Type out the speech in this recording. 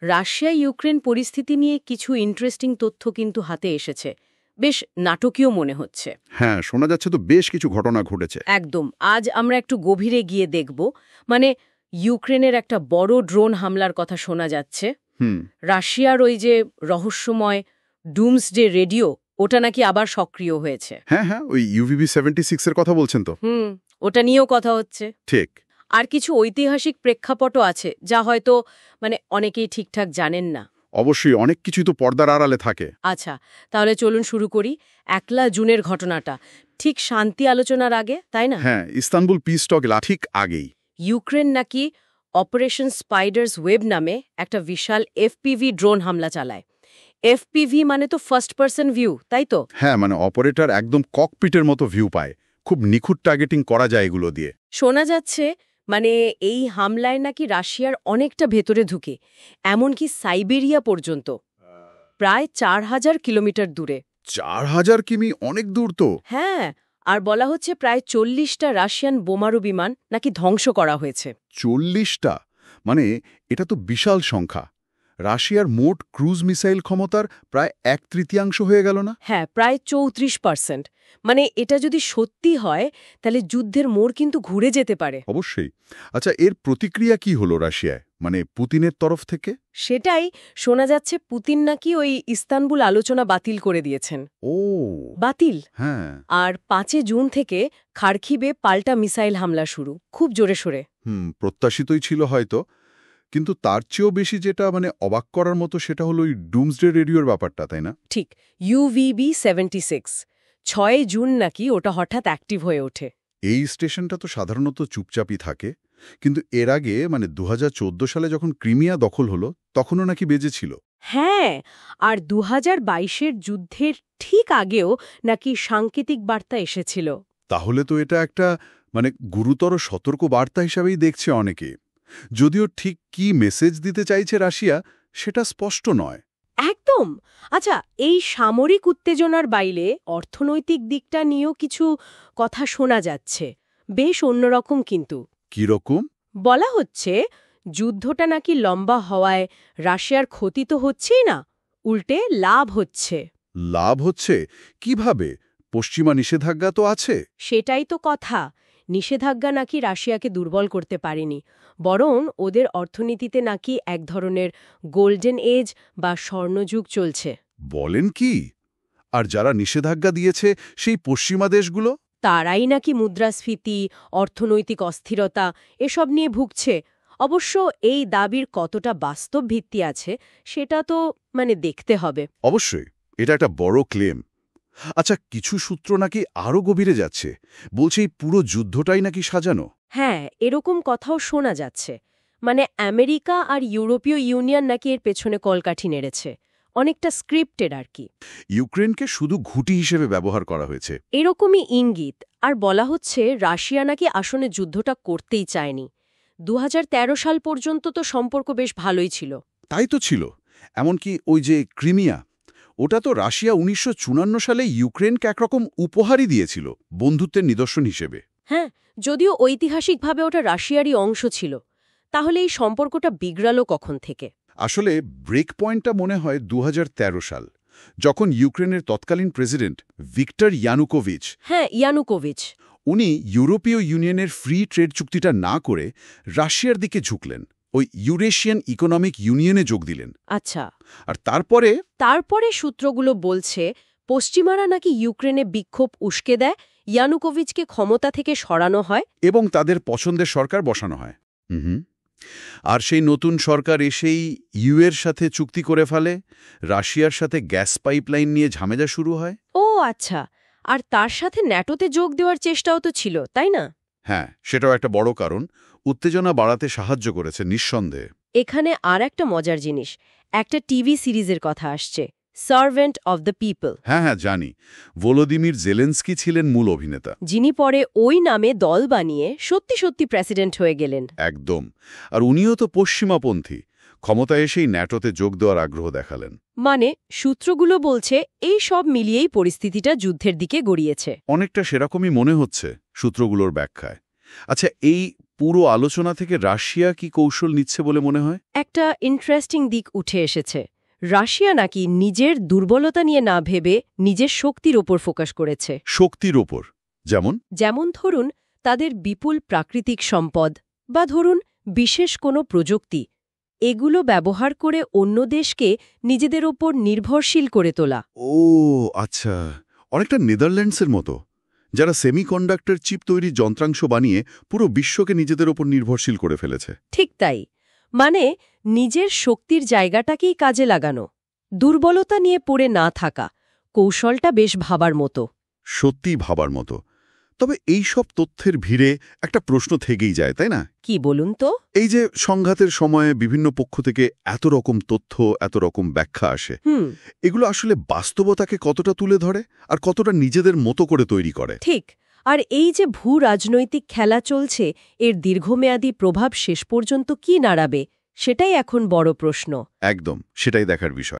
Russia Ukraine পরিস্থিতি নিয়ে কিছু ইন্টারেস্টিং তথ্য কিন্তু হাতে এসেছে, বেশ নাটকীয় মনে হচ্ছে। হ্যাঁ, শোনা যাচ্ছে তো বেশ কিছু ঘটনা ঘটেছে। একদম। আজ আমরা একটু গভীরে গিয়ে দেখব। মানে ইউক্রেনের একটা বড় ড্রোন হামলার কথা শোনা যাচ্ছে। রাশিয়ার ওই যে রহস্যময় ডুমসডে রেডিও, ওটা নাকি আবার সক্রিয় হয়েছে। হ্যাঁ হ্যাঁ, ওই UVB-76 এর কথা বলছেন তো? ওটা নিয়েও কথা হচ্ছে। ঠিক। আর কিছু ঐতিহাসিক প্রেক্ষাপটও আছে যা হয়তো অনেকেই ঠিকঠাক জানেন না। অবশ্যই, অনেক কিছুই তো পর্দার আড়ালে থাকে। আচ্ছা, তাহলে চলুন শুরু করি 1 জুনের ঘটনাটা। ঠিক শান্তি আলোচনার আগে, তাই না? হ্যাঁ, ইস্তানবুল পিস টক ঠিক আগেই ইউক্রেন নাকি অপারেশন স্পাইডার্স ওয়েব নামে একটা বিশাল এফপিভি ড্রোন হামলা চালায়। এফপিভি মানে তো ফার্স্ট পারসন ভিউ, তাই তো? হ্যাঁ, মানে অপারেটর একদম ককপিটের মতো ভিউ পায়। খুব নিখুঁত টার্গেটিং করা যায় এগুলো দিয়ে। শোনা যাচ্ছে এই হামলায় নাকি রাশিয়ার অনেকটা ভেতরে ঢুকে, এমনকি সাইবেরিয়া পর্যন্ত, প্রায় 4000 কিলোমিটার দূরে। 4000 কিমি অনেক দূর তো। হ্যাঁ, আর বলা হচ্ছে প্রায় 40টা রাশিয়ান বোমারু বিমান নাকি ধ্বংস করা হয়েছে। 40টা? মানে এটা তো বিশাল সংখ্যা। রাশিয়ার মোট ক্রুজ মিসাইল ক্ষমতার প্রায় 1/3 হয়ে গেল না? হ্যাঁ, প্রায় 34%। এটা যদি সত্যি হয় তাহলে যুদ্ধের মোড় কিন্তু ঘুরে যেতে পারে। অবশ্যই। আচ্ছা, এর প্রতিক্রিয়া কি হলো রাশিয়ায়, মানে পুতিনের তরফ থেকে? সেটাই শোনা যাচ্ছে, পুতিন নাকি ওই ইস্তানবুল আলোচনা বাতিল করে দিয়েছেন। ও বাতিল? হ্যাঁ। আর 5 জুন থেকে খার্কিভে পাল্টা মিসাইল হামলা শুরু, খুব জোরে সোরে। প্রত্যাশিতই ছিল হয়তো, কিন্তু তার চেয়েও বেশি যেটা অবাক করার মতো সেটা হলো ওই ডুমসডে রেডিওর ব্যাপারটা, তাই না? ঠিক, UVB-76 6 জুন নাকি ওটা হঠাৎ অ্যাক্টিভ হয়ে ওঠে। এই স্টেশনটা তো সাধারণত চুপচাপই থাকে, কিন্তু এর আগে 2014 সালে যখন ক্রিমিয়া দখল হলো তখনও নাকি বেজেছিল। হ্যাঁ, আর 2022-এর যুদ্ধের ঠিক আগেও নাকি সাংকেতিক বার্তা এসেছিল। তাহলে তো এটা একটা গুরুতর সতর্ক বার্তা হিসাবেই দেখছে অনেকে, যদিও ঠিক কি মেসেজ দিতে চাইছে রাশিয়া সেটা স্পষ্ট নয়। একদম। আচ্ছা, এই সামরিক উত্তেজনার বাইরে অর্থনৈতিক দিকটা নিয়েও কিছু কথা শোনা যাচ্ছে, বেশ অন্যরকম কিন্তু। কিরকম? বলা হচ্ছে যুদ্ধটা নাকি লম্বা হওয়ায় রাশিয়ার ক্ষতি তো হচ্ছেই না, উল্টে লাভ হচ্ছে। লাভ হচ্ছে কিভাবে? পশ্চিমা নিষেধাজ্ঞা তো আছে। সেটাই তো কথা। নিষেধাজ্ঞা নাকি রাশিয়াকে দুর্বল করতে পারেনি, বরং ওদের অর্থনীতিতে নাকি এক ধরনের গোল্ডেন এজ বা স্বর্ণযুগ চলছে। বলেন কি? আর যারা নিষেধাজ্ঞা দিয়েছে সেই পশ্চিমা দেশগুলো? তারাই নাকি মুদ্রাস্ফীতি, অর্থনৈতিক অস্থিরতা এসব নিয়ে ভুগছে। অবশ্য এই দাবির কতটা বাস্তব ভিত্তি আছে সেটা তো দেখতে হবে। অবশ্যই, এটা একটা বড় ক্লেম। আচ্ছা, কিছু সূত্র নাকি আরও গভীরে যাচ্ছে, বলছে এই পুরো যুদ্ধটাই নাকি সাজানো। হ্যাঁ, এরকম কথাও শোনা যাচ্ছে। আমেরিকা আর ইউরোপীয় ইউনিয়ন নাকি এর পেছনে কলকাঠি নেড়েছে, অনেকটা স্ক্রিপ্টেড আর কি। ইউক্রেনকে শুধু ঘুঁটি হিসেবে ব্যবহার করা হয়েছে, এরকমই ইঙ্গিত। আর বলা হচ্ছে রাশিয়া নাকি আসলে যুদ্ধটা করতেই চায়নি। 2013 সাল পর্যন্ত তো সম্পর্ক বেশ ভালোই ছিল। তাই তো ছিল। এমনকি ওই যে ক্রিমিয়া, ওটা তো রাশিয়া 1954 সালে ইউক্রেনকে একরকম উপহারই দিয়েছিল, বন্ধুত্বের নিদর্শন হিসেবে। হ্যাঁ, যদিও ঐতিহাসিকভাবে ওটা রাশিয়ারই অংশ ছিল। তাহলে এই সম্পর্কটা বিগড়ালো কখন থেকে? আসলে ব্রেক পয়েন্টটা মনে হয় 2013 সাল, যখন ইউক্রেনের তৎকালীন প্রেসিডেন্ট ভিক্টর ইয়ানুকোভিচ, হ্যাঁ, ইয়ানুকোভিচ, উনি ইউরোপীয় ইউনিয়নের ফ্রি ট্রেড চুক্তিটা না করে রাশিয়ার দিকে ঝুঁকলেন, ওই ইউরেশিয়ান ইকোনমিক ইউনিয়নে যোগ দিলেন। আচ্ছা। আর তারপরে সূত্রগুলো বলছে পশ্চিমারা নাকি ইউক্রেনে বিক্ষোভ উস্কে দেয়, ইয়ানুকোভিচকে ক্ষমতা থেকে সরানো হয় এবং তাদের পছন্দের সরকার বসানো হয়। আর সেই নতুন সরকার এসেই ইউএর সাথে চুক্তি করে ফেলে, রাশিয়ার সাথে গ্যাস পাইপলাইন নিয়ে ঝামেলা শুরু হয়। ও আচ্ছা, আর তার সাথে ন্যাটোতে যোগ দেওয়ার চেষ্টাও তো ছিল, তাই না? হ্যাঁ, সেটাও একটা বড় কারণ, উত্তেজনা বাড়াতে সাহায্য করেছে নিঃসন্দেহে। এখানে আর একটা মজার জিনিস, একটা টিভি সিরিজের কথা আসছে, সার্ভেন্ট অব দ্য পিপল। হ্যাঁ, জানি। ভলোদিমির জেলেনস্কি ছিলেন মূল অভিনেতা, যিনি পরে ওই নামে দল বানিয়ে সত্যি সত্যি প্রেসিডেন্ট হয়ে গেলেন। একদম। আর উনিও তো পশ্চিমাপন্থী, ক্ষমতা এসেই ন্যাটোতে যোগ দেওয়ার আগ্রহ দেখালেন। সূত্রগুলো বলছে এই সব মিলিয়েই পরিস্থিতিটা যুদ্ধের দিকে গড়িয়েছে। অনেকটা সেরকমই মনে হচ্ছে সূত্রগুলোর ব্যাখ্যায়। আচ্ছা, এই পুরো আলোচনা থেকে রাশিয়া কি কৌশল নিচ্ছে বলে মনে হয়? একটা ইন্টারেস্টিং দিক উঠে এসেছে। রাশিয়া নাকি নিজের দুর্বলতা নিয়ে না ভেবে নিজের শক্তির ওপর ফোকাস করেছে। শক্তির ওপর? যেমন ধরুন তাদের বিপুল প্রাকৃতিক সম্পদ বা ধরুন বিশেষ কোনো প্রযুক্তি, এগুলো ব্যবহার করে অন্য দেশকে নিজেদের ওপর নির্ভরশীল করে তোলা। ও আচ্ছা, অনেকটা নেদারল্যান্ডসের মতো, যারা সেমিকন্ডাক্টর চিপ তৈরির যন্ত্রাংশ বানিয়ে পুরো বিশ্বকে নিজেদের ওপর নির্ভরশীল করে ফেলেছে। ঠিক তাই, মানে নিজের শক্তির জায়গাটাকেই কাজে লাগানো, দুর্বলতা নিয়ে পড়ে না থাকা। কৌশলটা বেশ ভাবার মতো। সত্যিই ভাবার মতো। তবে এই সব তথ্যের ভিড়ে একটা প্রশ্ন থেকেই যায়, তাই না? কি বলুন তো? এই যে সংঘাতের সময়ে বিভিন্ন পক্ষ থেকে এত রকম তথ্য, এত রকম ব্যাখ্যা আসে, এগুলো আসলে বাস্তবতাকে কতটা তুলে ধরে আর কতটা নিজেদের মতো করে তৈরি করে? ঠিক। আর এই যে ভূ রাজনৈতিক খেলা চলছে, এর দীর্ঘমেয়াদী প্রভাব শেষ পর্যন্ত কি নাড়াবে, সেটাই এখন বড় প্রশ্ন। একদম, সেটাই দেখার বিষয়।